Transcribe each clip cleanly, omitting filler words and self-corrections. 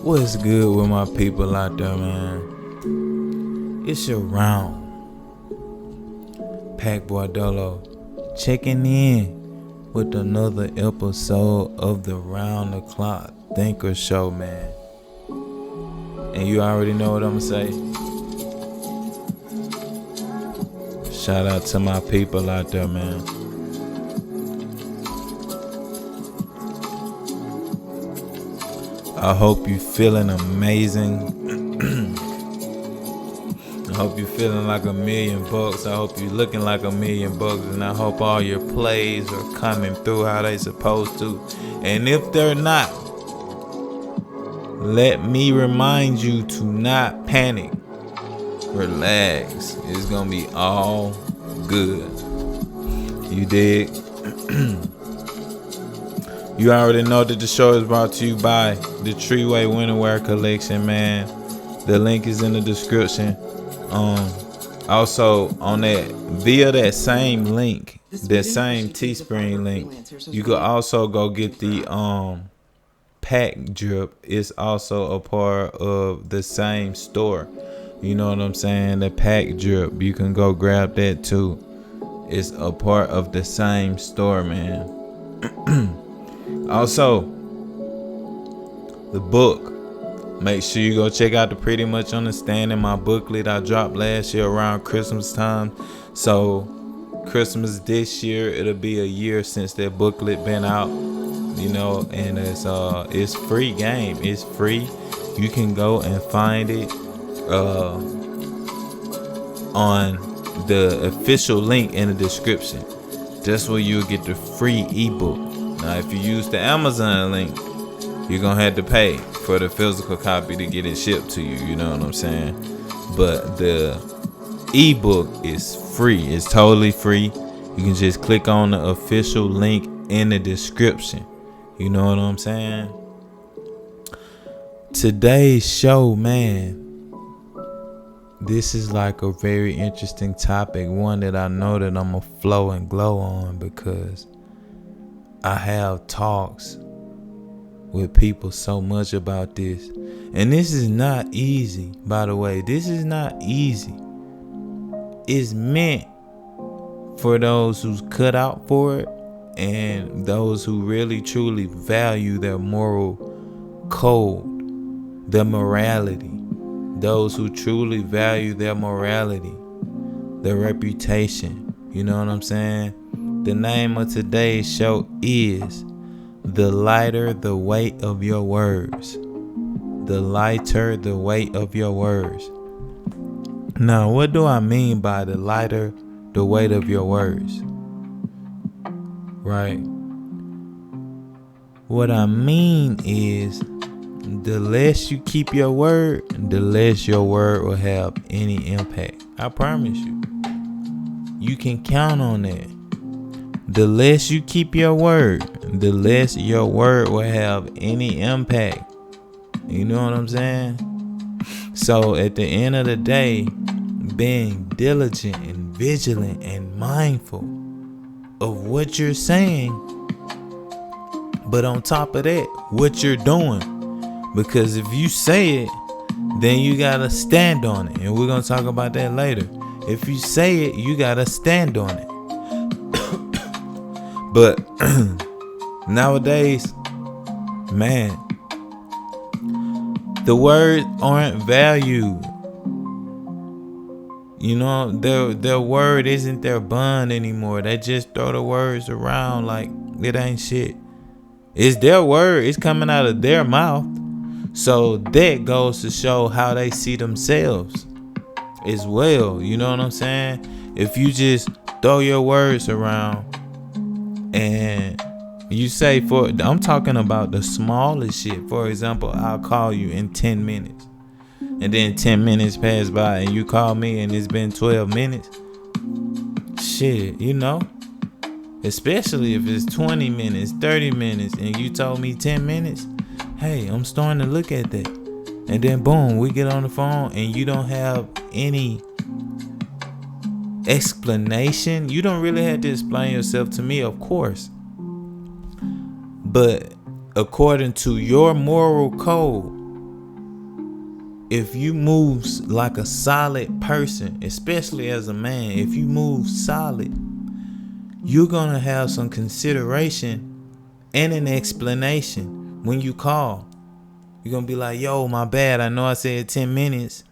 What's good with my people out there, man? It's your round. Pack Boy Dolo checking in with another episode of the Round the Clock Thinker Show, man. And you already know what I'm gonna say. Shout out to my people out there, man. I hope you feeling amazing. I hope you feeling like $1,000,000. I hope you looking like $1,000,000, and I hope all your plays are coming through how they supposed to. And if they're not, let me remind you to not panic. Relax. It's gonna be all good. You dig? You already know that the show is brought to you by the Treeway Winterwear Collection, man. The link is in the description. Also on that, via that same link, that same Teespring link, you could also go get the pack drip. It's also a part of the same store. You know what I'm saying? The pack drip, you can go grab that too. It's a part of the same store, man. Also, the book. Make sure you go check out the Pretty Much Understanding, my booklet I dropped last year around Christmas time. So Christmas this year, it'll be a year since that booklet been out. You know, and it's free game. It's free. You can go and find it on the official link in the description. That's where you'll get the free ebook. Now, if you use the Amazon link, you're going to have to pay for the physical copy to get it shipped to you. You know what I'm saying? But the ebook is free. It's totally free. You can just click on the official link in the description. You know what I'm saying? Today's show, man, this is like a very interesting topic. One that I know that I'm going to flow and glow on because I have talks with people so much about this. And this is not easy, by the way. This is not easy. It's meant for those who's cut out for it and those who really truly value their moral code, their morality. Those who truly value their morality, their reputation. You know what I'm saying? The name of today's show is The Lighter the Weight of Your Words. The lighter the weight of your words. Now, what do I mean by the lighter the weight of your words? Right? What I mean is, the less you keep your word, the less your word will have any impact. I promise you. You can count on that. The less you keep your word, the less your word will have any impact. You know what I'm saying? So at the end of the day, being diligent and vigilant and mindful of what you're saying, but on top of that, what you're doing. Because if you say it, then you gotta stand on it. And we're gonna talk about that later. If you say it, you gotta stand on it. But nowadays, man, the words aren't valued. You know, their word isn't their bond anymore. They just throw the words around like it ain't shit. It's their word. It's coming out of their mouth. So that goes to show how they see themselves as well. You know what I'm saying? If you just throw your words around and you say, I'm talking about the smallest shit. For example, I'll call you in 10 minutes. And then 10 minutes pass by and you call me and it's been 12 minutes. Shit, you know? Especially if it's 20 minutes, 30 minutes, and you told me 10 minutes. Hey, I'm starting to look at that. And then boom, we get on the phone and you don't have any explanation. You don't really have to explain yourself to me, of course. But according to your moral code, if you move like a solid person, especially as a man, if you move solid, you're going to have some consideration and an explanation when you call. You're going to be like, yo, my bad. I know I said 10 minutes.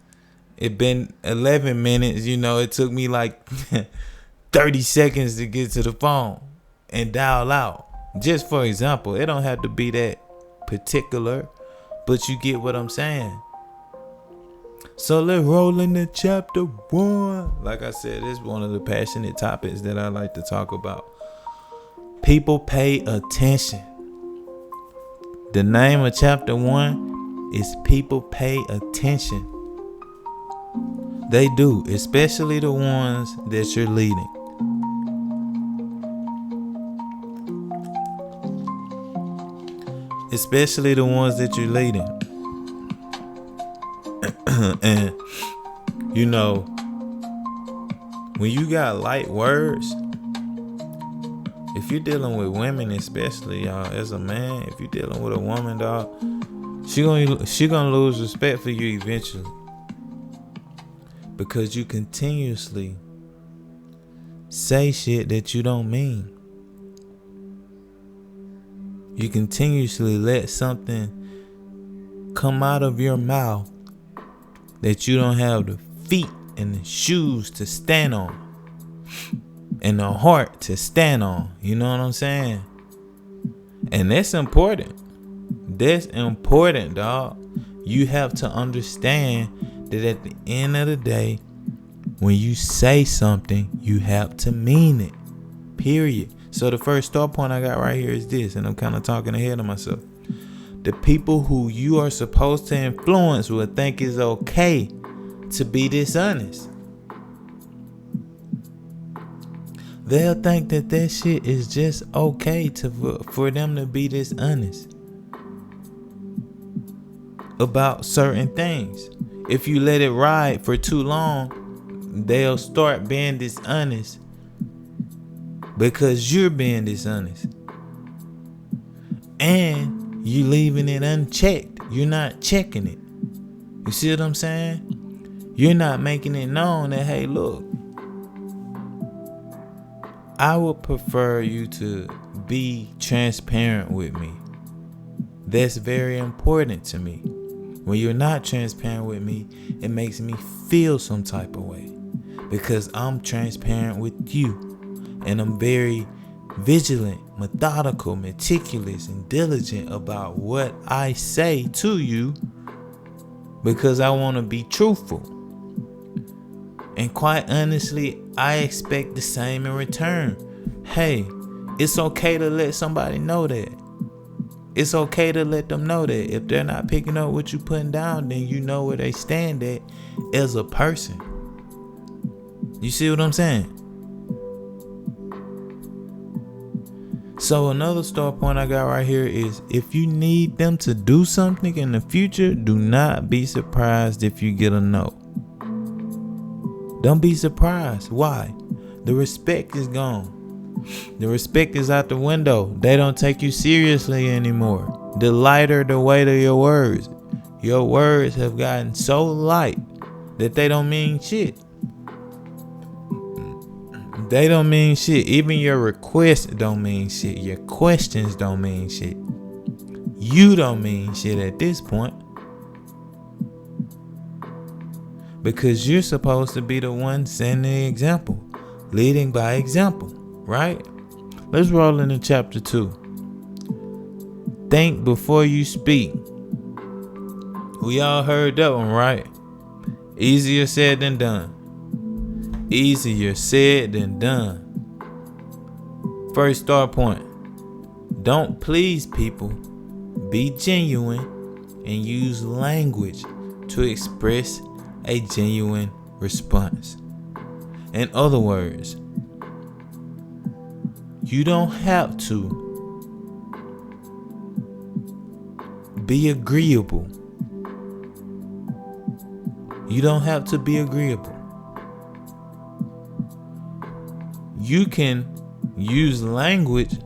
It been 11 minutes. It took me like 30 seconds to get to the phone and dial out. Just for example, it don't have to be that particular, but you get what I'm saying. So let's roll into chapter 1. Like I said, it's one of the passionate topics that I like to talk about. People pay attention. The name of chapter 1 is People Pay Attention. They do, especially the ones that you're leading. Especially the ones that you're leading. And when you got light words, if you're dealing with women, especially y'all, as a man, if you're dealing with a woman, dog, she gonna lose respect for you eventually, because you continuously say shit that you don't mean. You continuously let something come out of your mouth that you don't have the feet and the shoes to stand on and the heart to stand on. You know what I'm saying? And that's important. That's important, dog. You have to understand that at the end of the day, when you say something, you have to mean it. Period. So the first start point I got right here is this, and I'm kind of talking ahead of myself. The people who you are supposed to influence will think it's okay to be dishonest. They'll think that shit is just okay for them to be dishonest about certain things. If you let it ride for too long, they'll start being dishonest because you're being dishonest. And you leaving it unchecked. You're not checking it. You see what I'm saying? You're not making it known that, hey, look, I would prefer you to be transparent with me. That's very important to me. When you're not transparent with me, it makes me feel some type of way, because I'm transparent with you, and I'm very vigilant, methodical, meticulous, and diligent about what I say to you, because I want to be truthful. And quite honestly, I expect the same in return. Hey, it's okay to let somebody know that. It's okay to let them know that if they're not picking up what you're putting down, then you know where they stand at as a person. You see what I'm saying? So another start point I got right here is, if you need them to do something in the future, do not be surprised if you get a no. Don't be surprised. Why? The respect is gone. The respect is out the window. They don't take you seriously anymore. The lighter the weight of your words. Your words have gotten so light that they don't mean shit. They don't mean shit. Even your requests don't mean shit. Your questions don't mean shit. You don't mean shit at this point, because you're supposed to be the one setting the example, leading by example, right? Let's roll into chapter 2. Think before you speak. We all heard that one, right? Easier said than done. Easier said than done. First start point. Don't please people. Be genuine and use language to express a genuine response. In other words, you don't have to be agreeable. You don't have to be agreeable. You can use language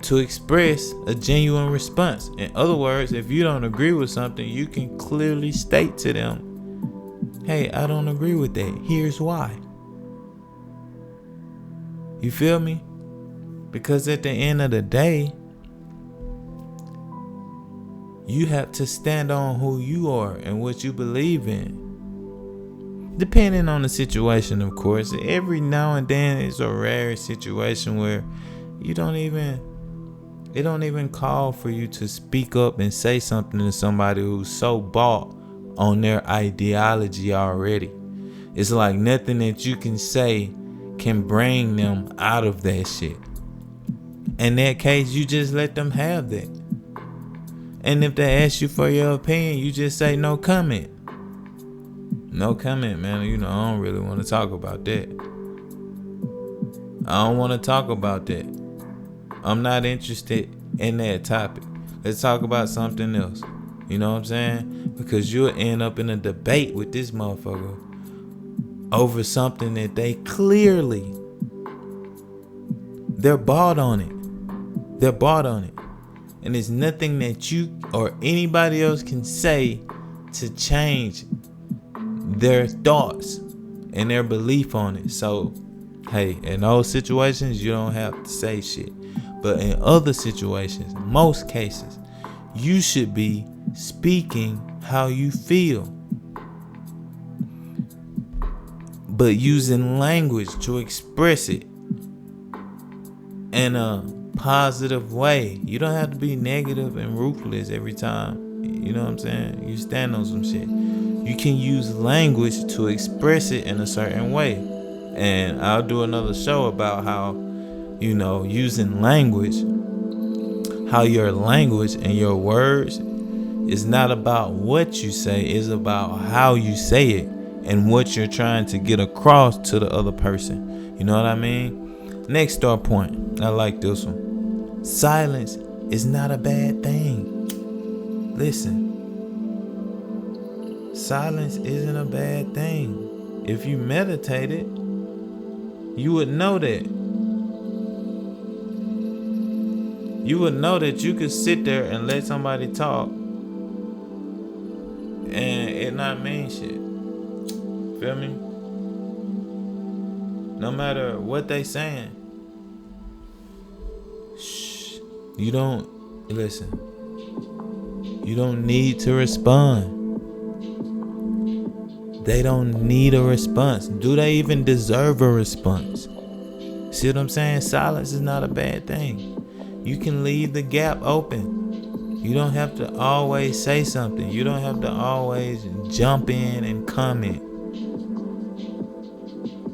to express a genuine response. In other words, if you don't agree with something, you can clearly state to them, hey, I don't agree with that. Here's why. You feel me? Because at the end of the day, you have to stand on who you are and what you believe in. Depending on the situation, of course. Every now and then it's a rare situation where it don't even call for you to speak up and say something to somebody who's so bought on their ideology already. It's like nothing that you can say can bring them out of that shit. In that case, you just let them have that. And if they ask you for your opinion, you just say no comment. No comment, man. I don't really want to talk about that. I don't want to talk about that. I'm not interested in that topic. Let's talk about something else. You know what I'm saying? Because you'll end up in a debate with this motherfucker over something that they're bought on it. They're bought on it. And there's nothing that you or anybody else can say to change their thoughts and their belief on it. So, hey, in those situations, you don't have to say shit. But in other situations, most cases, you should be speaking how you feel, but using language to express it in a positive way. You don't have to be negative and ruthless every time. You know what I'm saying? You stand on some shit. You can use language to express it in a certain way. And I'll do another show about how, using language, how your language and your words is not about what you say, it's about how you say it and what you're trying to get across to the other person. You know what I mean? Next start point. I like this one. Silence is not a bad thing. Listen. Silence isn't a bad thing. If you meditated, you would know that. You would know that you could sit there and let somebody talk and it not mean shit. Feel me? No matter what they saying. Shh. You don't need to respond. They don't need a response. Do they even deserve a response? See what I'm saying? Silence is not a bad thing. You can leave the gap open. You don't have to always say something. You don't have to always jump in and comment.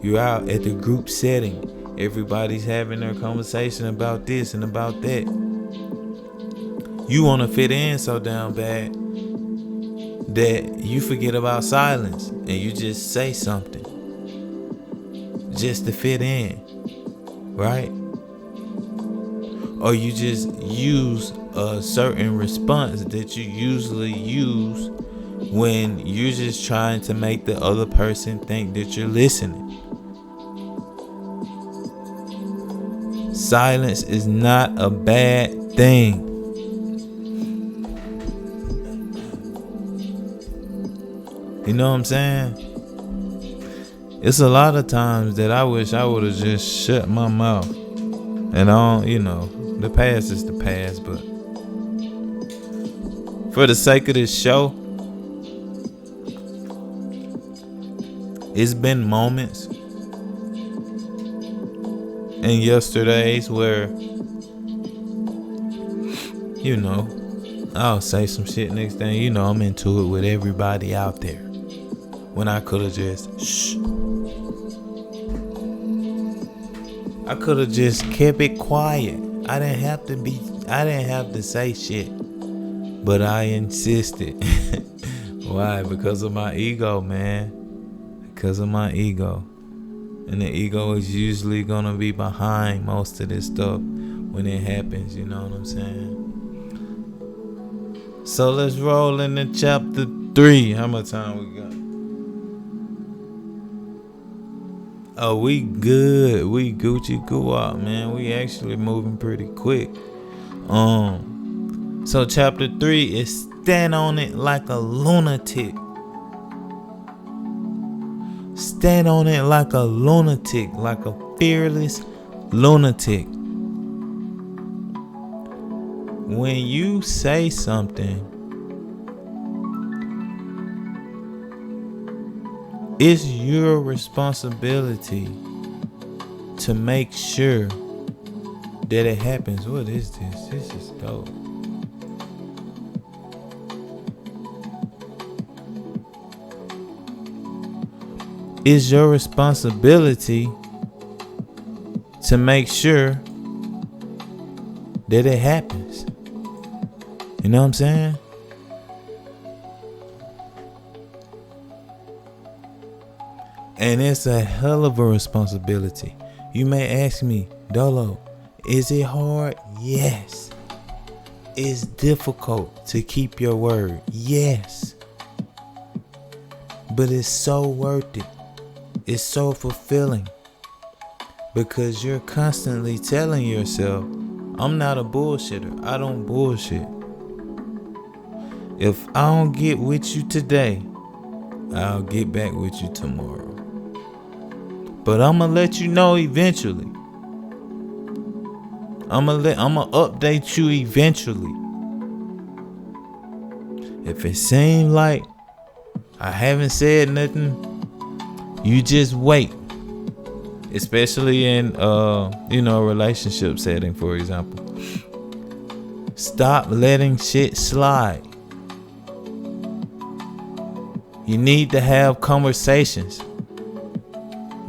You're out at the group setting. Everybody's having their conversation about this and about that. You want to fit in so damn bad that you forget about silence and you just say something just to fit in, right? Or you just use a certain response that you usually use when you're just trying to make the other person think that you're listening. Silence is not a bad thing. You know what I'm saying? It's a lot of times that I wish I would have just shut my mouth. And the past is the past, but for the sake of this show, it's been moments and yesterdays where, I'll say some shit next thing, I'm into it with everybody out there. When I could have just, shh. I could have just kept it quiet. I didn't have to say shit. But I insisted. Why? Because of my ego, man. Because of my ego. And the ego is usually gonna be behind most of this stuff when it happens, you know what I'm saying? So let's roll into chapter 3. How much time we got? Oh, we good. We Gucci goo out, man. We actually moving pretty quick. So chapter 3 is stand on it like a lunatic. Stand on it like a lunatic, like a fearless lunatic. When you say something, it's your responsibility to make sure that it happens. What is this? This is dope. It's your responsibility to make sure that it happens. You know what I'm saying? And it's a hell of a responsibility. You may ask me, Dolo, is it hard? Yes. It's difficult to keep your word. Yes. But it's so worth it. It's so fulfilling. Because you're constantly telling yourself, I'm not a bullshitter. I don't bullshit. If I don't get with you today, I'll get back with you tomorrow. But I'm gonna let you know eventually. I'm gonna update you eventually. If it seems like I haven't said nothing, you just wait. Especially in a relationship setting, for example. Stop letting shit slide. You need to have conversations.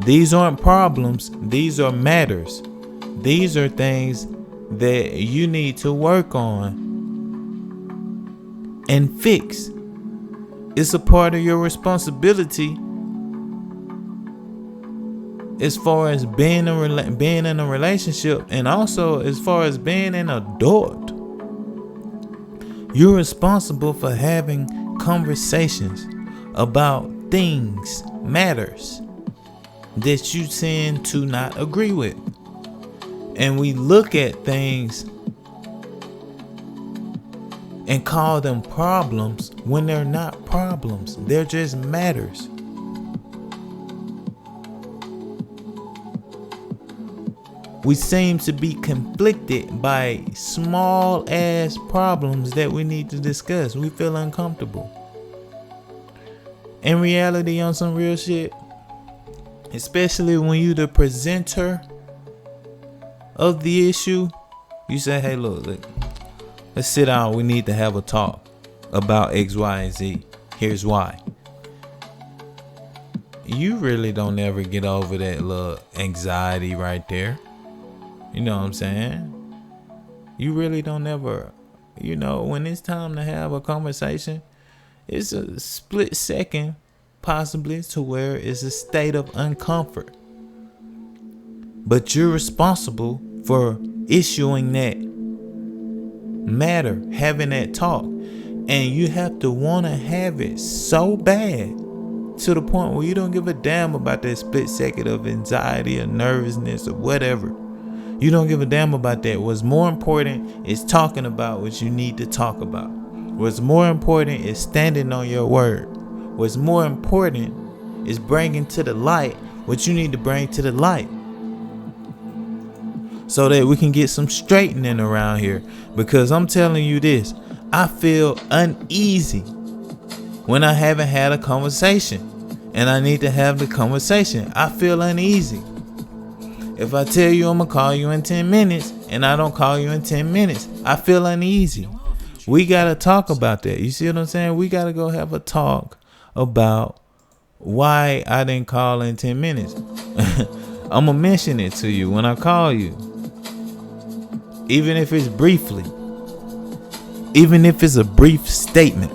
These aren't problems, these are matters. These are things that you need to work on and fix. It's a part of your responsibility as far as being in a relationship, and also as far as being an adult. You're responsible for having conversations about things, matters that you tend to not agree with. And we look at things and call them problems when they're not problems. They're just matters. We seem to be conflicted by small ass problems that we need to discuss. We feel uncomfortable. In reality, on some real shit, especially when you the presenter of the issue, you say, hey, look, let's sit down. We need to have a talk about X, Y, and Z. Here's why. You really don't ever get over that little anxiety right there. You know what I'm saying? You really don't ever, when it's time to have a conversation, it's a split second, possibly, to where it's a state of uncomfort. But you're responsible for issuing that matter, having that talk. And you have to want to have it so bad to the point where you don't give a damn about that split second of anxiety or nervousness or whatever. You don't give a damn about that. What's more important is talking about what you need to talk about. What's more important is standing on your word. What's more important is bringing to the light what you need to bring to the light, so that we can get some straightening around here. Because I'm telling you this, I feel uneasy when I haven't had a conversation, and I need to have the conversation. I feel uneasy. If I tell you I'm gonna call you in 10 minutes and I don't call you in 10 minutes, I feel uneasy. We gotta talk about that. You see what I'm saying? We gotta go have a talk about why I didn't call in 10 minutes. I'm gonna mention it to you when I call you. Even if it's briefly. Even if it's a brief statement.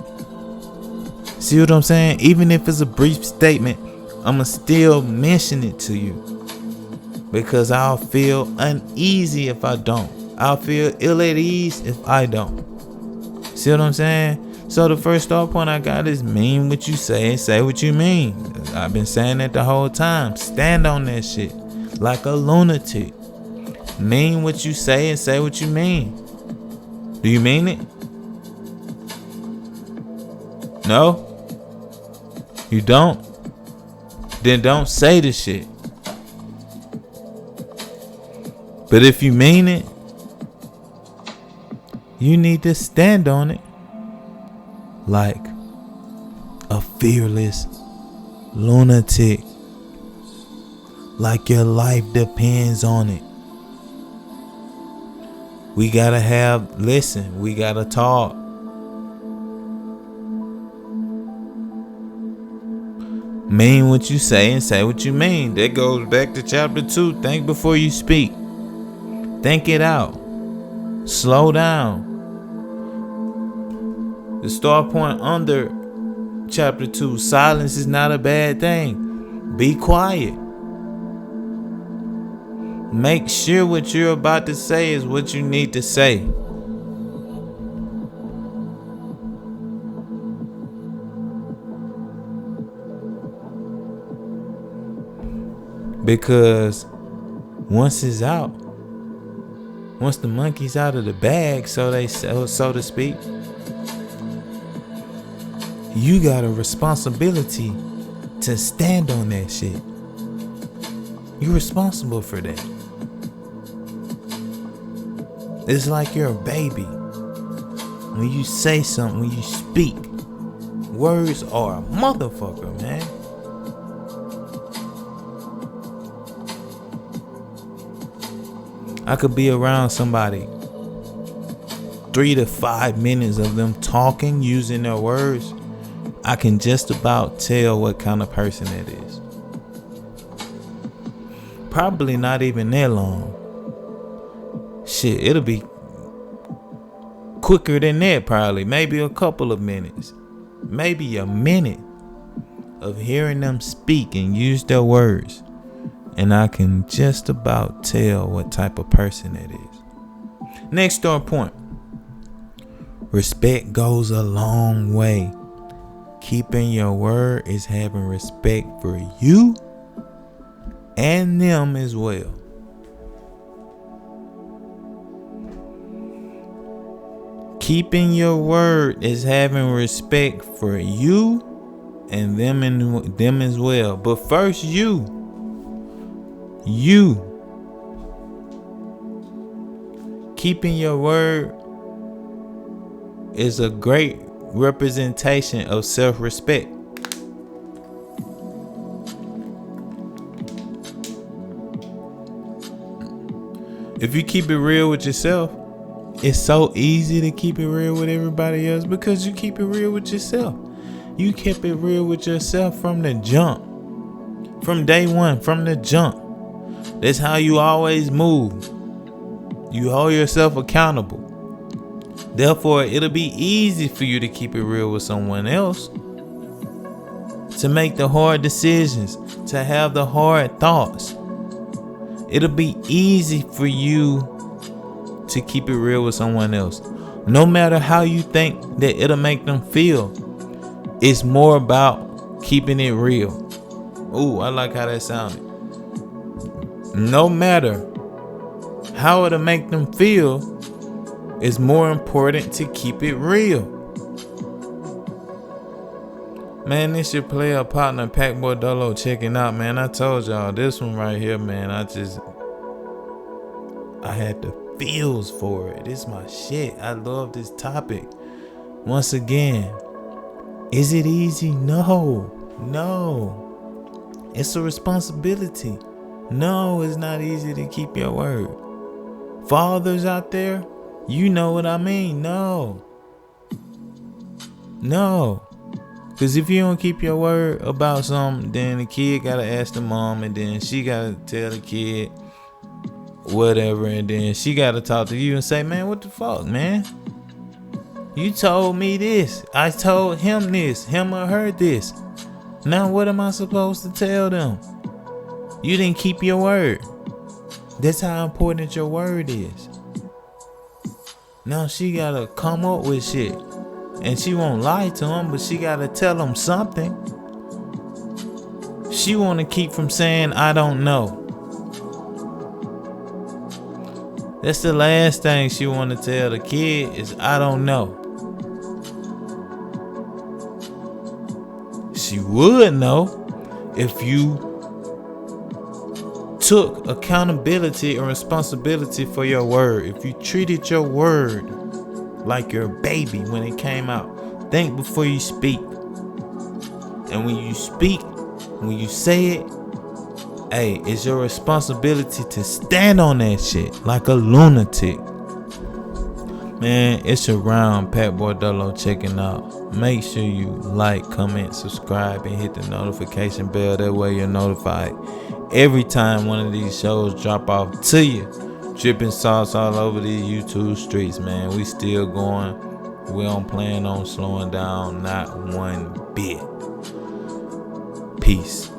See what I'm saying? Even if it's a brief statement, I'ma still mention it to you. Because I'll feel uneasy if I don't. I'll feel ill at ease if I don't. See what I'm saying? So the first start point I got is mean what you say and say what you mean. I've been saying that the whole time. Stand on that shit like a lunatic. Mean what you say and say what you mean. Do you mean it? No? You don't? Then don't say the shit. But if you mean it, you need to stand on it like a fearless lunatic. Like your life depends on it. We gotta listen, we gotta talk. Mean what you say and say what you mean. That goes back to chapter 2. Think before you speak. Think it out. Slow down. The start point under chapter 2. Silence is not a bad thing. Be quiet. Make sure what you're about to say is what you need to say. Because once it's out, once the monkey's out of the bag, so to speak, you got a responsibility to stand on that shit. You're responsible for that. It's like you're a baby. When you say something, when you speak, words are a motherfucker, man. I could be around somebody 3 to 5 minutes of them talking, using their words. I can just about tell what kind of person it is. Probably not even that long. Shit, it'll be quicker than that probably. Maybe a couple of minutes. Maybe a minute of hearing them speak and use their words. And I can just about tell what type of person it is. Next start point. Respect goes a long way. Keeping your word is having respect for you and them as well. Keeping your word is having respect for you and them as well. But first you. Keeping your word is a great representation of self-respect. If you keep it real with yourself, it's so easy to keep it real with everybody else because you keep it real with yourself. You kept it real with yourself from the jump. From day one, from the jump. That's how you always move. You hold yourself accountable. Therefore, it'll be easy for you to keep it real with someone else. To make the hard decisions. To have the hard thoughts. It'll be easy for you to keep it real with someone else. No matter how you think that it'll make them feel. It's more about keeping it real. Ooh, I like how that sounded. No matter how it'll make them feel, it's more important to keep it real. Man, this your player partner, Packboy Dolo, checking out, man. I told y'all, this one right here, man, I had the feels for it. This is my shit. I love this topic. Once again, is it easy? No. It's a responsibility. No, it's not easy to keep your word. Fathers out there, you know what I mean. No. Because if you don't keep your word about something, then the kid got to ask the mom, and then she got to tell the kid whatever, and then she got to talk to you and say, man, what the fuck, man? You told me this. I told him this. Him or her this. Now what am I supposed to tell them? You didn't keep your word. That's how important your word is. Now she gotta come up with shit. And she won't lie to him, but she gotta tell him something. She wanna keep from saying, I don't know. That's the last thing she want to tell the kid is, I don't know. She would know if you took accountability and responsibility for your word. If you treated your word like your baby when it came out. Think before you speak. And when you speak, when you say it, hey, it's your responsibility to stand on that shit like a lunatic. Man, it's around Pat Bordolo checking out. Make sure you like, comment, subscribe, and hit the notification bell. That way you're notified every time one of these shows drop off to you. Dripping sauce all over these YouTube streets, man. We still going. We don't plan on slowing down, not one bit. Peace.